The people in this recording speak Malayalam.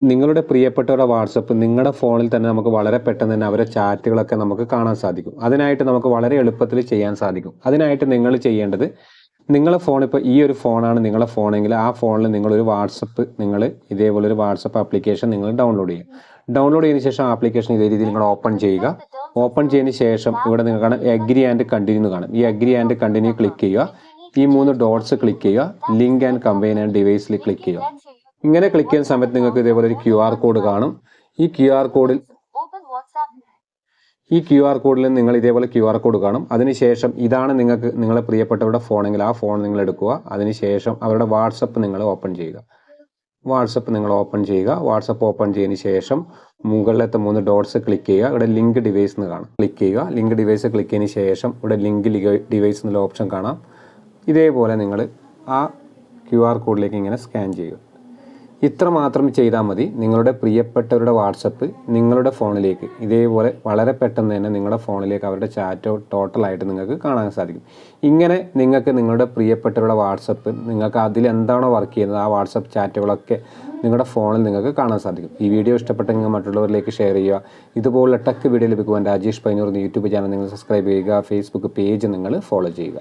നിങ്ങളുടെ പ്രിയപ്പെട്ടവരുടെ വാട്സപ്പ് നിങ്ങളുടെ ഫോണിൽ തന്നെ നമുക്ക് വളരെ പെട്ടെന്ന് തന്നെ അവരുടെ ചാറ്റുകളൊക്കെ നമുക്ക് കാണാൻ സാധിക്കും. അതിനായിട്ട് നമുക്ക് വളരെ എളുപ്പത്തിൽ ചെയ്യാൻ സാധിക്കും. അതിനായിട്ട് നിങ്ങൾ ചെയ്യേണ്ടത്, നിങ്ങളുടെ ഫോൺ ഇപ്പോൾ ഈ ഒരു ഫോണാണ് നിങ്ങളുടെ ഫോണെങ്കിൽ ആ ഫോണിൽ നിങ്ങളൊരു വാട്സപ്പ് ഇതേപോലൊരു വാട്സപ്പ് ആപ്ലിക്കേഷൻ നിങ്ങൾ ഡൗൺലോഡ് ചെയ്യുക. ഡൗൺലോഡ് ചെയ്തതിന് ശേഷം ആപ്ലിക്കേഷൻ ഇതേ രീതിയിൽ നിങ്ങൾ ഓപ്പൺ ചെയ്യുക. ഓപ്പൺ ചെയ്തതിന് ശേഷം ഇവിടെ നിങ്ങൾ കാണാം അഗ്രി ആൻഡ് കണ്ടിന്യൂ എന്ന് കാണും. ഈ അഗ്രി ആൻഡ് കണ്ടിന്യൂ ക്ലിക്ക് ചെയ്യുക. ഈ 3 ഡോട്ട്സ് ക്ലിക്ക് ചെയ്യുക. ലിങ്ക് ആൻഡ് കമ്പൈൻ ആൻഡ് ഡിവൈസിൽ ക്ലിക്ക് ചെയ്യുക. ഇങ്ങനെ ക്ലിക്ക് ചെയ്യുന്ന സമയത്ത് നിങ്ങൾക്ക് ഇതേപോലെ ഒരു QR കോഡ് കാണും. ഈ QR കോഡിൽ നിങ്ങൾ ഇതേപോലെ QR കോഡ് കാണും. അതിനുശേഷം ഇതാണ് നിങ്ങളെ പ്രിയപ്പെട്ടവരുടെ ഫോണെങ്കിൽ ആ ഫോൺ നിങ്ങൾ എടുക്കുക. അതിനുശേഷം അവരുടെ വാട്സപ്പ് നിങ്ങൾ ഓപ്പൺ ചെയ്യുക. വാട്സപ്പ് ഓപ്പൺ ചെയ്തതിന് ശേഷം മുകളിലത്തെ 3 ഡോട്ട്സ് ക്ലിക്ക് ചെയ്യുക. ഇവിടെ ലിങ്ക് ഡിവൈസ് എന്ന് കാണും. ക്ലിക്ക് ചെയ്യുക. ലിങ്ക് ഡിവൈസ് ക്ലിക്ക് ചെയ്തതിന് ശേഷം ഇവിടെ ലിങ്ക് ഡിവൈസ് എന്നുള്ള ഓപ്ഷൻ കാണാം. ഇതേപോലെ നിങ്ങൾ ആ QR കോഡിലേക്ക് ഇങ്ങനെ സ്കാൻ ചെയ്യുക. ഇത്ര മാത്രം ചെയ്താൽ മതി. നിങ്ങളുടെ പ്രിയപ്പെട്ടവരുടെ വാട്സപ്പ് നിങ്ങളുടെ ഫോണിലേക്ക് ഇതേപോലെ വളരെ പെട്ടെന്ന് തന്നെ നിങ്ങളുടെ ഫോണിലേക്ക് അവരുടെ ചാറ്റ് ടോട്ടലായിട്ട് നിങ്ങൾക്ക് കാണാൻ സാധിക്കും. ഇങ്ങനെ നിങ്ങൾക്ക് നിങ്ങളുടെ പ്രിയപ്പെട്ടവരുടെ വാട്സപ്പ് നിങ്ങൾക്ക് അതിലെന്താണോ വർക്ക് ചെയ്യുന്നത് ആ വാട്സപ്പ് ചാറ്റുകളൊക്കെ നിങ്ങളുടെ ഫോണിൽ നിങ്ങൾക്ക് കാണാൻ സാധിക്കും. ഈ വീഡിയോ ഇഷ്ടപ്പെട്ടെങ്കിൽ മറ്റുള്ളവരിലേക്ക് ഷെയർ ചെയ്യുക. ഇതുപോലുള്ള ടെക് വീഡിയോ ലഭിക്കുവാൻ രാജേഷ് പൈനൂർ യൂട്യൂബ് ചാനൽ നിങ്ങൾ സബ്സ്ക്രൈബ് ചെയ്യുക. ഫേസ്ബുക്ക് പേജ് നിങ്ങൾ ഫോളോ ചെയ്യുക.